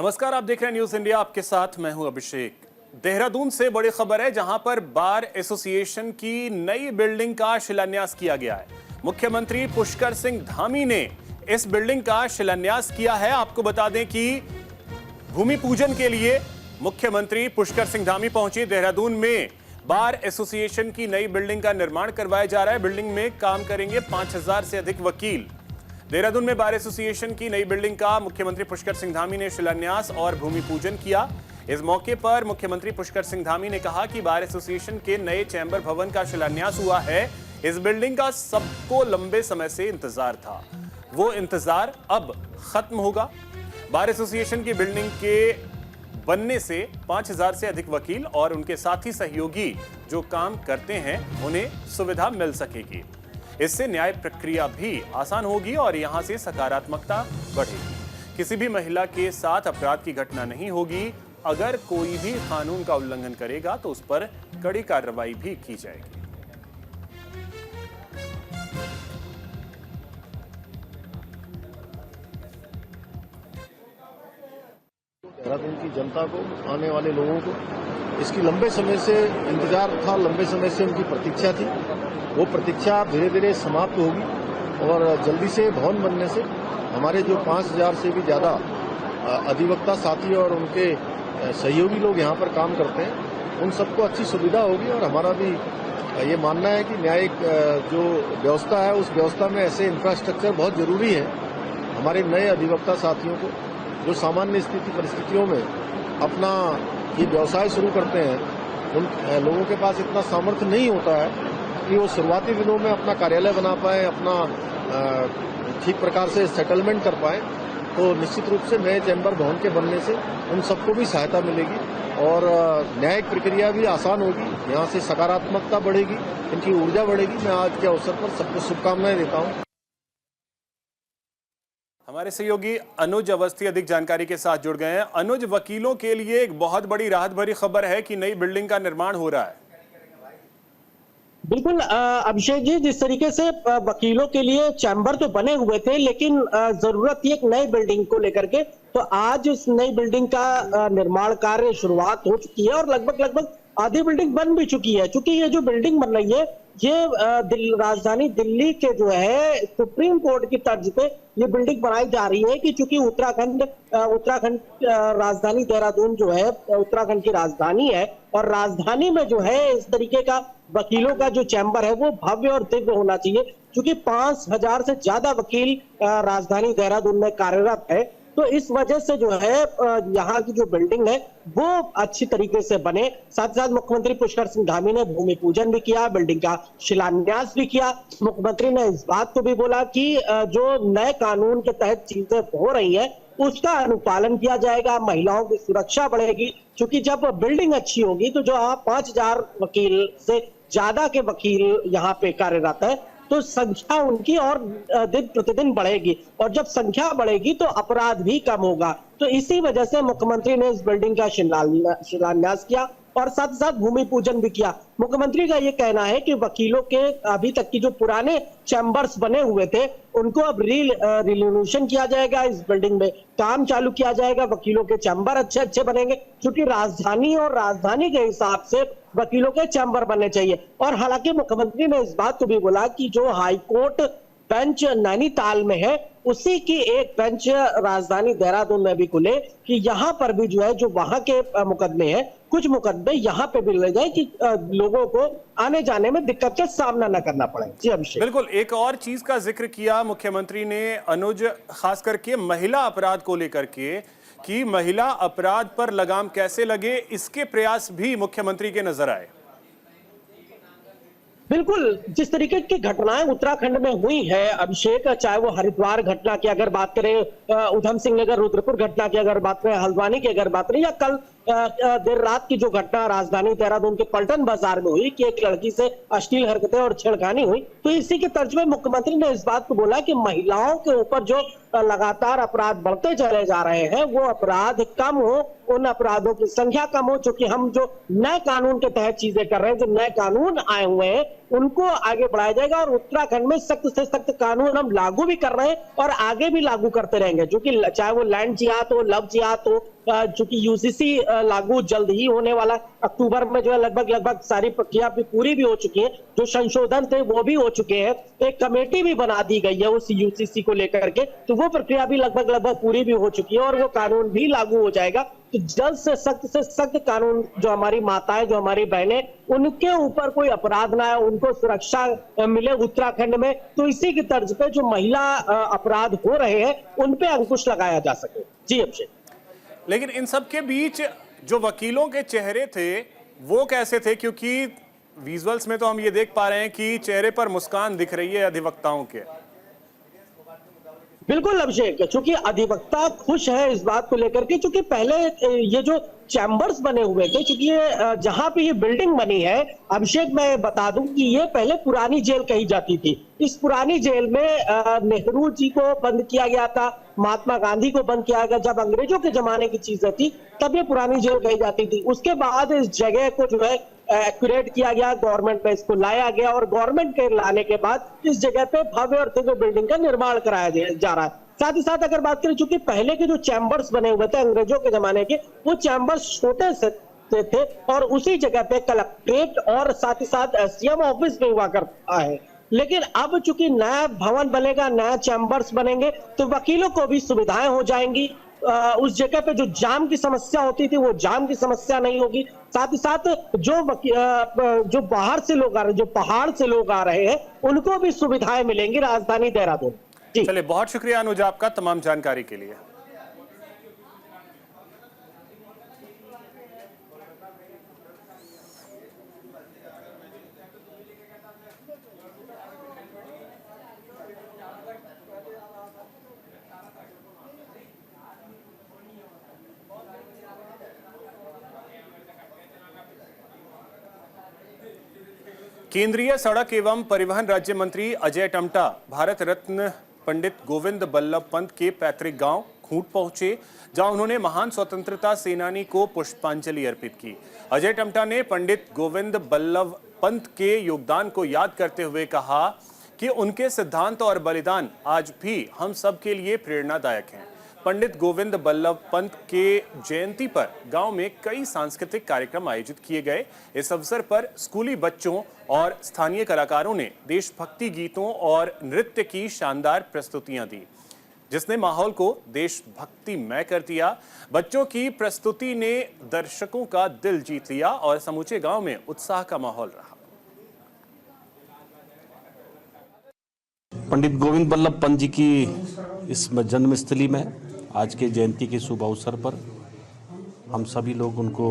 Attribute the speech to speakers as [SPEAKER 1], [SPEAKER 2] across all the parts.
[SPEAKER 1] नमस्कार, आप देख रहे हैं न्यूज इंडिया। आपके साथ मैं हूं अभिषेक। देहरादून से बड़ी खबर है, जहां पर बार एसोसिएशन की नई बिल्डिंग का शिलान्यास किया गया है। मुख्यमंत्री पुष्कर सिंह धामी ने इस बिल्डिंग का शिलान्यास किया है। आपको बता दें कि भूमि पूजन के लिए मुख्यमंत्री पुष्कर सिंह धामी पहुंचे। देहरादून में बार एसोसिएशन की नई बिल्डिंग का निर्माण करवाया जा रहा है। बिल्डिंग में काम करेंगे 5000 से अधिक वकील। देहरादून में बार एसोसिएशन की नई बिल्डिंग का मुख्यमंत्री पुष्कर सिंह धामी ने शिलान्यास और भूमि पूजन किया। इस मौके पर मुख्यमंत्री पुष्कर सिंह धामी ने कहा कि बार एसोसिएशन के नए चैम्बर भवन का शिलान्यास हुआ है। इस बिल्डिंग का सबको लंबे समय से इंतजार था, वो इंतजार अब खत्म होगा। बार एसोसिएशन की बिल्डिंग के बनने से 5000 से अधिक वकील और उनके साथी सहयोगी जो काम करते हैं उन्हें सुविधा मिल सकेगी। इससे न्याय प्रक्रिया भी आसान होगी और यहां से सकारात्मकता बढ़ेगी। किसी भी महिला के साथ अपराध की घटना नहीं होगी। अगर कोई भी कानून का उल्लंघन करेगा तो उस पर कड़ी कार्रवाई भी की जाएगी।
[SPEAKER 2] देहरादून की जनता को, आने वाले लोगों को इसकी लंबे समय से इंतजार था, लंबे समय से उनकी प्रतीक्षा थी। वो प्रतीक्षा धीरे धीरे समाप्त होगी और जल्दी से भवन बनने से हमारे जो 5000 से भी ज्यादा अधिवक्ता साथी और उनके सहयोगी लोग यहाँ पर काम करते हैं, उन सबको अच्छी सुविधा होगी। और हमारा भी ये मानना है कि न्यायिक जो व्यवस्था है उस व्यवस्था में ऐसे इंफ्रास्ट्रक्चर बहुत जरूरी है। हमारे नए अधिवक्ता साथियों को जो सामान्य स्थिति परिस्थितियों में अपना ये व्यवसाय शुरू करते हैं, उन लोगों के पास इतना सामर्थ्य नहीं होता है कि वो शुरुआती दिनों में अपना कार्यालय बना पाए, अपना ठीक प्रकार से सेटलमेंट कर पाए। तो निश्चित रूप से नए चैम्बर भवन के बनने से उन सबको भी सहायता मिलेगी और न्यायिक प्रक्रिया भी आसान होगी। यहाँ से सकारात्मकता बढ़ेगी, इनकी ऊर्जा बढ़ेगी। मैं आज के अवसर पर सबको शुभकामनाएं देता हूँ।
[SPEAKER 1] हमारे सहयोगी अनुज अवस्थी अधिक जानकारी के साथ जुड़ गए हैं। अनुज, वकीलों के लिए एक बहुत बड़ी राहत भरी खबर है कि नई बिल्डिंग का निर्माण हो रहा है।
[SPEAKER 3] बिल्कुल अभिषेक जी, जिस तरीके से वकीलों के लिए चैम्बर तो बने हुए थे, लेकिन जरूरत थी एक नई बिल्डिंग को लेकर के। तो आज उस नई बिल्डिंग का निर्माण कार्य शुरुआत हो चुकी है और लगभग आधी बिल्डिंग बन भी चुकी है। क्योंकि ये जो बिल्डिंग बन रही है ये राजधानी दिल्ली के जो है सुप्रीम कोर्ट की तर्ज पे ये बिल्डिंग बनाई जा रही है कि चूंकि उत्तराखंड राजधानी देहरादून जो है उत्तराखंड की राजधानी है और राजधानी में जो है इस तरीके का वकीलों का जो चैम्बर है वो भव्य और दिव्य होना चाहिए। क्योंकि 5000 से ज्यादा वकील राजधानी देहरादून में कार्यरत है, तो इस वजह से जो है यहाँ की जो बिल्डिंग है वो अच्छी तरीके से बने। साथ साथ मुख्यमंत्री पुष्कर सिंह धामी ने भूमि पूजन भी किया, बिल्डिंग का शिलान्यास भी किया। मुख्यमंत्री ने इस बात को भी बोला कि जो नए कानून के तहत चीजें हो रही है उसका अनुपालन किया जाएगा, महिलाओं की सुरक्षा बढ़ेगी। क्योंकि जब बिल्डिंग अच्छी होगी तो जो 5000 वकील से ज्यादा के वकील यहाँ पे कार्यरत है तो संख्या उनकी और दिन प्रतिदिन बढ़ेगी और जब संख्या बढ़ेगी तो अपराध भी कम होगा। तो इसी वजह से मुख्यमंत्री ने इस बिल्डिंग का शिलान्यास किया और साथ साथ भूमि पूजन भी किया। मुख्यमंत्री का ये कहना है कि वकीलों के अभी तक की जो पुराने चैम्बर्स बने हुए थे उनको अब रिनोवेशन किया जाएगा, इस बिल्डिंग में काम चालू किया जाएगा, वकीलों के चैम्बर अच्छे बनेंगे। क्योंकि राजधानी और राजधानी के हिसाब से वकीलों के चैम्बर बनने चाहिए। और हालांकि मुख्यमंत्री ने इस बात को भी बोला कि जो हाईकोर्ट बेंच नैनीताल में है उसी की एक बेंच राजधानी देहरादून में भी खुले कि यहाँ पर भी जो है जो वहां के मुकदमे हैं, कुछ मुकदमे यहाँ पे भी ले जाए कि लोगों को आने जाने में दिक्कत का सामना न करना पड़े। जी अभिषेक।
[SPEAKER 1] बिल्कुल, एक और चीज का जिक्र किया मुख्यमंत्री ने अनुज, खास करके महिला अपराध को लेकर के कि महिला अपराध पर लगाम कैसे लगे, इसके प्रयास भी मुख्यमंत्री के नजर आए।
[SPEAKER 3] बिल्कुल, जिस तरीके की घटनाएं उत्तराखंड में हुई है अभिषेक, चाहे वो हरिद्वार घटना की अगर बात करें, उधम सिंह नगर रुद्रपुर घटना की अगर बात करें, हल्द्वानी की अगर बात करें, या कल देर रात की जो घटना राजधानी देहरादून के पलटन बाजार में हुई कि एक लड़की से अश्लील हरकतें और छेड़खानी हुई, तो इसी के तर्ज में मुख्यमंत्री ने इस बात को बोला कि महिलाओं के ऊपर जो लगातार अपराध बढ़ते चले जा रहे हैं वो अपराध कम हो, उन अपराधों की संख्या कम हो। क्योंकि हम जो नए कानून के तहत चीजें कर रहे हैं, जो नए कानून आए हुए हैं उनको आगे बढ़ाया जाएगा। और उत्तराखंड में सख्त से सख्त कानून हम लागू भी कर रहे हैं और आगे भी लागू करते रहेंगे, जो कि चाहे वो लैंड जिहाद हो, लव जिहाद हो, जो कि यूसीसी लागू जल्द ही होने वाला, अक्टूबर में जो है लगभग सारी प्रक्रिया भी पूरी भी हो चुकी है, जो संशोधन थे वो भी हो चुके हैं, एक कमेटी भी बना दी गई है उस यूसीसी को लेकर के, तो वो प्रक्रिया भी लगभग पूरी भी हो चुकी है और वो कानून भी लागू हो जाएगा। तो जल्द से सख्त कानून, जो हमारी माताएं, जो हमारी बहनें, उनके ऊपर कोई अपराध ना है, उनको सुरक्षा मिले उत्तराखंड में, तो इसी की तर्ज पे जो महिला अपराध हो रहे हैं उन पे अंकुश लगाया जा सके। जी अभिषेक।
[SPEAKER 1] लेकिन इन सब के बीच जो वकीलों के चेहरे थे वो कैसे थे, क्योंकि विजुअल्स में तो हम ये देख पा रहे हैं कि चेहरे पर मुस्कान दिख रही है अधिवक्ताओं के।
[SPEAKER 3] बिल्कुल अभिषेक, चूंकि अधिवक्ता खुश है इस बात को लेकर के, क्योंकि पहले ये जो चैम्बर्स बने हुए थे, क्योंकि ये जहां पे ये बिल्डिंग बनी है अभिषेक, मैं बता दूं कि ये पहले पुरानी जेल कही जाती थी। इस पुरानी जेल में नेहरू जी को बंद किया गया था, महात्मा गांधी को बंद किया गया, जब अंग्रेजों के जमाने की चीजें थी तब ये पुरानी जेल कही जाती थी। उसके बाद इस जगह को जो है एक्यूरेट किया गया, गवर्नमेंट में इसको लाया गया और गवर्नमेंट के लाने के बाद इस जगह पे भव्य और दिव्य बिल्डिंग का निर्माण कराया जा रहा है। साथ ही साथ अगर बात करें, चूंकि पहले के जो चैम्बर्स बने हुए थे अंग्रेजों के जमाने के, वो चैम्बर्स छोटे से थे और उसी जगह पे कलेक्ट्रेट और साथ ही साथ एसडीएम ऑफिस भी हुआ करता है। लेकिन अब चूंकि नया भवन बनेगा, नया चैम्बर्स बनेंगे, तो वकीलों को भी सुविधाएं हो जाएंगी। उस जगह पे जो जाम की समस्या होती थी वो जाम की समस्या नहीं होगी। साथ ही साथ जो बाहर से लोग आ रहे हैं, जो पहाड़ से लोग आ रहे हैं, उनको भी सुविधाएं मिलेंगी राजधानी देहरादून।
[SPEAKER 1] चलिए, बहुत शुक्रिया अनुज आपका तमाम जानकारी के लिए। केंद्रीय सड़क एवं परिवहन राज्य मंत्री अजय टम्टा भारत रत्न पंडित गोविंद बल्लभ पंत के पैतृक गांव खूंट पहुंचे, जहां उन्होंने महान स्वतंत्रता सेनानी को पुष्पांजलि अर्पित की। अजय टम्टा ने पंडित गोविंद बल्लभ पंत के योगदान को याद करते हुए कहा कि उनके सिद्धांत और बलिदान आज भी हम सब के लिए प्रेरणादायक हैं। पंडित गोविंद बल्लभ पंत के जयंती पर गांव में कई सांस्कृतिक कार्यक्रम आयोजित किए गए। इस अवसर पर स्कूली बच्चों और स्थानीय कलाकारों ने देशभक्ति गीतों और नृत्य की शानदार प्रस्तुतियां दी, जिसने माहौल को देशभक्तिमय कर दिया। बच्चों की प्रस्तुति ने दर्शकों का दिल जीत लिया और समूचे गांव में उत्साह का माहौल रहा।
[SPEAKER 4] पंडित गोविंद बल्लभ पंत जी की इस जन्मस्थली में आज के जयंती के शुभ अवसर पर हम सभी लोग उनको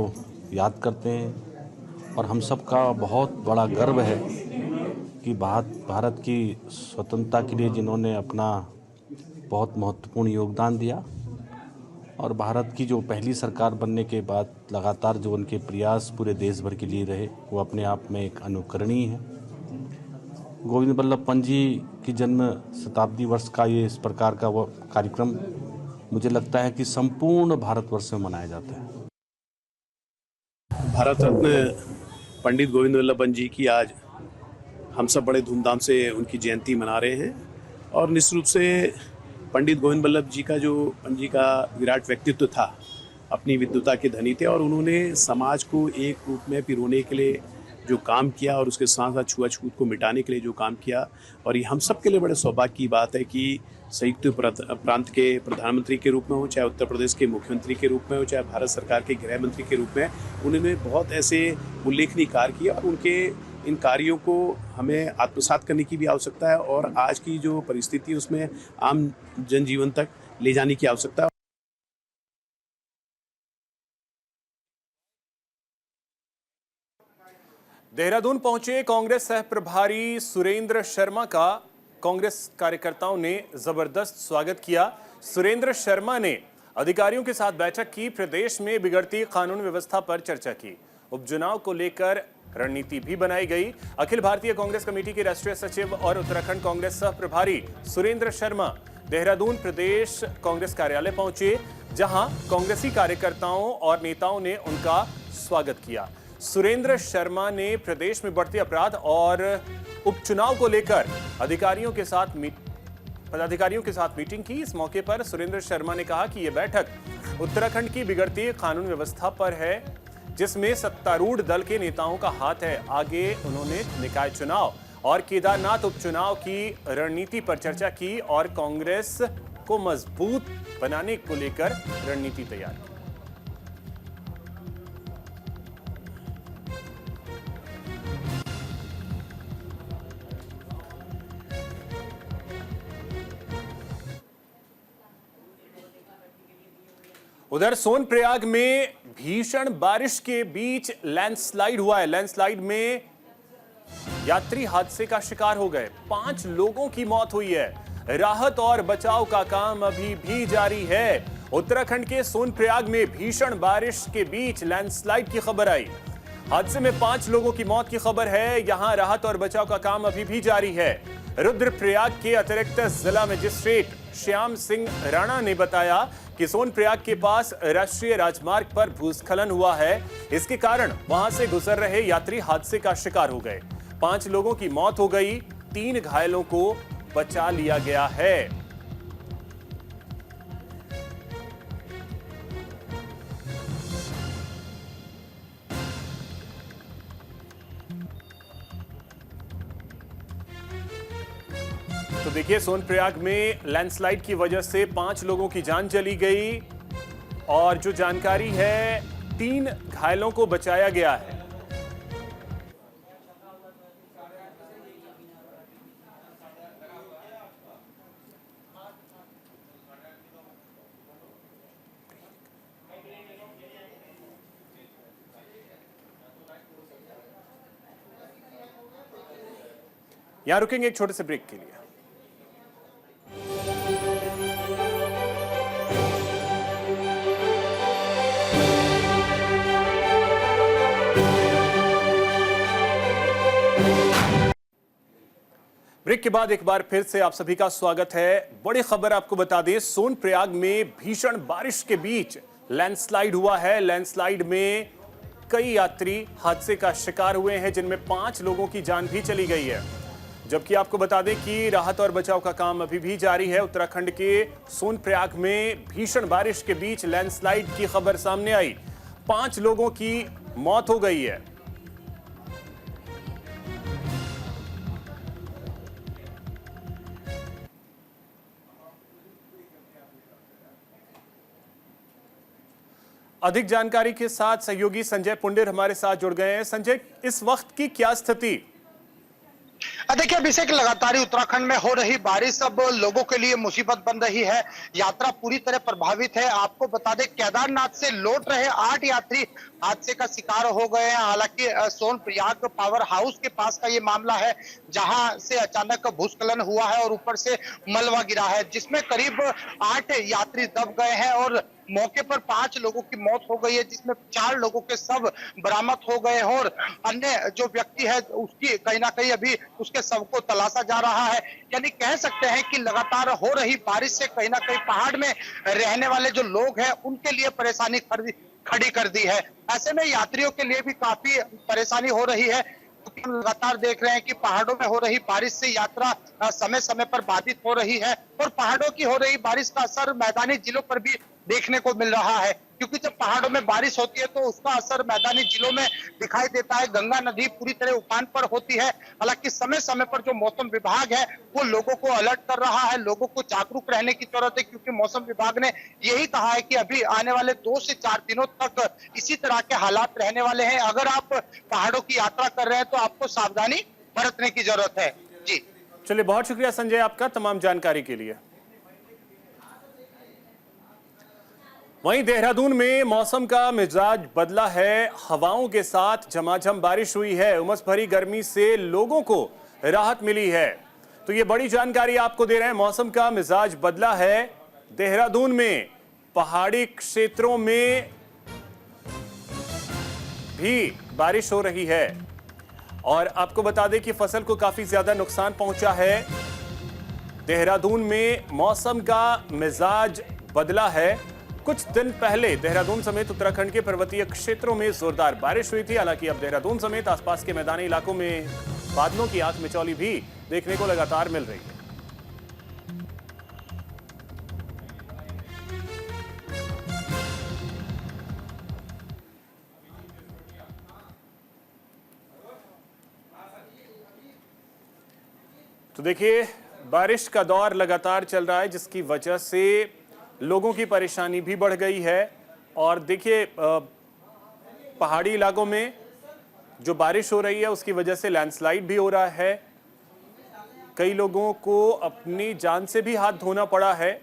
[SPEAKER 4] याद करते हैं और हम सबका बहुत बड़ा गर्व है कि भारत की स्वतंत्रता के लिए जिन्होंने अपना बहुत महत्वपूर्ण योगदान दिया और भारत की जो पहली सरकार बनने के बाद लगातार जो उनके प्रयास पूरे देश भर के लिए रहे, वो अपने आप में एक अनुकरणीय है। गोविंद बल्लभ पंत जी की जन्म शताब्दी वर्ष का ये इस प्रकार का वो कार्यक्रम मुझे लगता है कि संपूर्ण भारतवर्ष में मनाया जाता है।
[SPEAKER 5] भारत रत्न पंडित गोविंद बल्लभ पंत जी की आज हम सब बड़े धूमधाम से उनकी जयंती मना रहे हैं और निश्चित रूप से पंडित गोविंद बल्लभ जी का जो पंत जी का विराट व्यक्तित्व था, अपनी विद्वता के धनी थे और उन्होंने समाज को एक रूप में पिरोने के लिए जो काम किया और उसके साथ साथ छुआछूत को मिटाने के लिए जो काम किया, और ये हम सब के लिए बड़े सौभाग्य की बात है कि संयुक्त प्रांत के प्रधानमंत्री के रूप में हो, चाहे उत्तर प्रदेश के मुख्यमंत्री के रूप में हो, चाहे भारत सरकार के गृह मंत्री के रूप में, उन्होंने बहुत ऐसे उल्लेखनीय कार्य किए और उनके इन कार्यों को हमें आत्मसात करने की भी आवश्यकता है और आज की जो परिस्थिति है उसमें आम जनजीवन तक ले जाने की आवश्यकता है।
[SPEAKER 1] देहरादून पहुंचे कांग्रेस सह प्रभारी सुरेंद्र शर्मा का कांग्रेस कार्यकर्ताओं ने जबरदस्त स्वागत किया। सुरेंद्र शर्मा ने अधिकारियों के साथ बैठक की, प्रदेश में बिगड़ती कानून व्यवस्था पर चर्चा की। उपचुनाव को लेकर रणनीति भी बनाई गई। अखिल भारतीय कांग्रेस कमेटी के राष्ट्रीय सचिव और उत्तराखंड कांग्रेस सह प्रभारी सुरेंद्र शर्मा देहरादून प्रदेश कांग्रेस कार्यालय पहुंचे, जहां कांग्रेसी कार्यकर्ताओं और नेताओं ने उनका स्वागत किया। सुरेंद्र शर्मा ने प्रदेश में बढ़ते अपराध और उपचुनाव को लेकर पदाधिकारियों के साथ मीटिंग की। इस मौके पर सुरेंद्र शर्मा ने कहा कि यह बैठक उत्तराखंड की बिगड़ती कानून व्यवस्था पर है, जिसमें सत्तारूढ़ दल के नेताओं का हाथ है। आगे उन्होंने निकाय चुनाव और केदारनाथ उपचुनाव की रणनीति पर चर्चा की और कांग्रेस को मजबूत बनाने को लेकर रणनीति तैयार की। उधर सोनप्रयाग में भीषण बारिश के बीच लैंडस्लाइड हुआ है। लैंडस्लाइड में यात्री हादसे का शिकार हो गए, 5 लोगों की मौत हुई है। राहत और बचाव का काम अभी भी जारी है। उत्तराखंड के सोनप्रयाग में भीषण बारिश के बीच लैंडस्लाइड की खबर आई। हादसे में 5 लोगों की मौत की खबर है। यहां राहत और बचाव का काम अभी भी जारी है। रुद्रप्रयाग के अतिरिक्त जिला मजिस्ट्रेट श्याम सिंह राणा ने बताया कि सोनप्रयाग के पास राष्ट्रीय राजमार्ग पर भूस्खलन हुआ है। इसके कारण वहां से गुजर रहे यात्री हादसे का शिकार हो गए। 5 लोगों की मौत हो गई, 3 घायलों को बचा लिया गया है। तो देखिए, सोनप्रयाग में लैंडस्लाइड की वजह से 5 लोगों की जान चली गई और जो जानकारी है 3 घायलों को बचाया गया है। यहां रुकेंगे एक छोटे से ब्रेक के लिए। ब्रेक के बाद एक बार फिर से आप सभी का स्वागत है। बड़ी खबर आपको बता दें, सोनप्रयाग में भीषण बारिश के बीच लैंडस्लाइड हुआ है। लैंडस्लाइड में कई यात्री हादसे का शिकार हुए हैं, जिनमें 5 लोगों की जान भी चली गई है। जबकि आपको बता दें कि राहत और बचाव का काम अभी भी जारी है। उत्तराखंड के सोनप्रयाग में भीषण बारिश के बीच लैंडस्लाइड की खबर सामने आई, 5 लोगों की मौत हो गई है। अधिक जानकारी के साथ सहयोगी संजय पुंडेर हमारे साथ जुड़ गए हैं। संजय, इस वक्त की क्या स्थिति?
[SPEAKER 6] देखिए अभिषेक, लगातार उत्तराखंड में हो रही बारिश अब लोगों के लिए मुसीबत बन रही है। यात्रा पूरी तरह प्रभावित है। आपको बता दें, केदारनाथ से लौट रहे 8 यात्री हादसे का शिकार हो गए हैं। हालांकि सोनप्रयाग पावर हाउस के पास का ये मामला है, जहां से अचानक भूस्खलन हुआ है और ऊपर से मलबा गिरा है, जिसमें करीब 8 यात्री दब गए हैं और मौके पर 5 लोगों की मौत हो गई है, जिसमें 4 लोगों के शव बरामद हो गए हैं और अन्य जो व्यक्ति है उसकी कहीं ना कहीं अभी उसके शव को तलाशा जा रहा है। यानी कह सकते हैं कि लगातार हो रही बारिश से कहीं ना कहीं पहाड़ में रहने वाले जो लोग हैं उनके लिए परेशानी खड़ी कर दी है। ऐसे में यात्रियों के लिए भी काफी परेशानी हो रही है, क्योंकि हम लगातार देख रहे हैं कि पहाड़ों में हो रही बारिश से यात्रा समय समय पर बाधित हो रही है और पहाड़ों की हो रही बारिश का असर मैदानी जिलों पर भी देखने को मिल रहा है, क्योंकि जब पहाड़ों में बारिश होती है तो उसका असर मैदानी जिलों में दिखाई देता है। गंगा नदी पूरी तरह उफान पर होती है। हालांकि समय समय पर जो मौसम विभाग है वो लोगों को अलर्ट कर रहा है, लोगों को जागरूक रहने की जरूरत है, क्योंकि मौसम विभाग ने यही कहा है कि अभी आने वाले 2 से 4 दिनों तक इसी तरह के हालात रहने वाले हैं। अगर आप पहाड़ों की यात्रा कर रहे हैं तो आपको सावधानी बरतने की जरूरत है। जी
[SPEAKER 1] चलिए, बहुत शुक्रिया संजय आपका तमाम जानकारी के लिए। वहीं देहरादून में मौसम का मिजाज बदला है। हवाओं के साथ झमाझम बारिश हुई है। उमस भरी गर्मी से लोगों को राहत मिली है। तो ये बड़ी जानकारी आपको दे रहे हैं। मौसम का मिजाज बदला है। देहरादून में पहाड़ी क्षेत्रों में भी बारिश हो रही है और आपको बता दें कि फसल को काफी ज्यादा नुकसान पहुंचा है। देहरादून में मौसम का मिजाज बदला है कुछ दिन पहले देहरादून समेत उत्तराखंड के पर्वतीय क्षेत्रों में जोरदार बारिश हुई थी। हालांकि अब देहरादून समेत आसपास के मैदानी इलाकों में बादलों की आंख मिचौली भी देखने को लगातार मिल रही है। तो देखिए, बारिश का दौर लगातार चल रहा है, जिसकी वजह से लोगों की परेशानी भी बढ़ गई है। और देखिए, पहाड़ी इलाकों में जो बारिश हो रही है उसकी वजह से लैंडस्लाइड भी हो रहा है। कई लोगों को अपनी जान से भी हाथ धोना पड़ा है।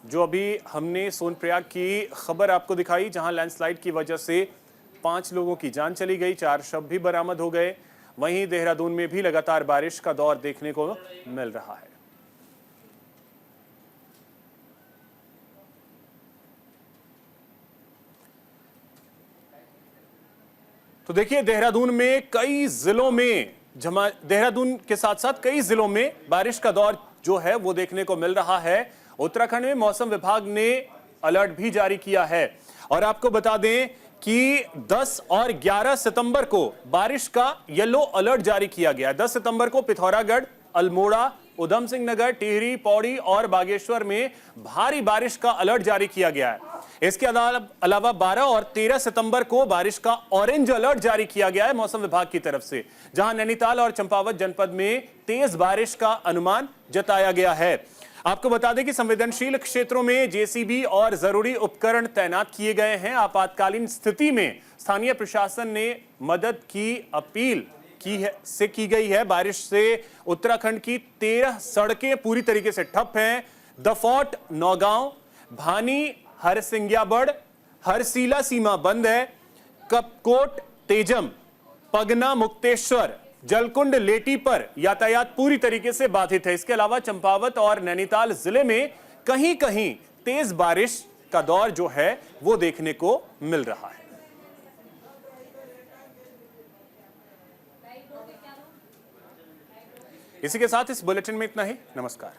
[SPEAKER 1] जो अभी हमने सोनप्रयाग की खबर आपको दिखाई, जहां लैंडस्लाइड की वजह से 5 लोगों की जान चली गई, 4 शव भी बरामद हो गए। वहीं देहरादून में भी लगातार बारिश का दौर देखने को मिल रहा है। तो देखिए, देहरादून में कई जिलों में देहरादून के साथ साथ कई जिलों में बारिश का दौर जो है वो देखने को मिल रहा है। उत्तराखंड में मौसम विभाग ने अलर्ट भी जारी किया है। और आपको बता दें कि 10 और 11 सितंबर को बारिश का येलो अलर्ट जारी किया गया। 10 सितंबर को पिथौरागढ़, अल्मोड़ा, उधम सिंह नगर, टिहरी, पौड़ी और बागेश्वर में भारी बारिश का अलर्ट जारी किया गया है। इसके अलावा 12 और 13 सितंबर को बारिश का ऑरेंज अलर्ट जारी किया गया है मौसम विभाग की तरफ से, जहां नैनीताल और चंपावत जनपद में तेज बारिश का अनुमान जताया गया है। आपको बता दें कि संवेदनशील क्षेत्रों में जेसीबी और जरूरी उपकरण तैनात किए गए हैं। आपातकालीन स्थिति में स्थानीय प्रशासन ने मदद की अपील की गई है। बारिश से उत्तराखंड की 13 सड़कें पूरी तरीके से ठप हैं। द फोर्ट, नौगांव, भानी, हरसिंग्याबड़, हरसीला सीमा बंद है। कपकोट, तेजम, पगना, मुक्तेश्वर, जलकुंड, लेटी पर यातायात पूरी तरीके से बाधित है। इसके अलावा चंपावत और नैनीताल जिले में कहीं कहीं तेज बारिश का दौर जो है वो देखने को मिल रहा है। इसी के साथ इस बुलेटिन में इतना ही। नमस्कार।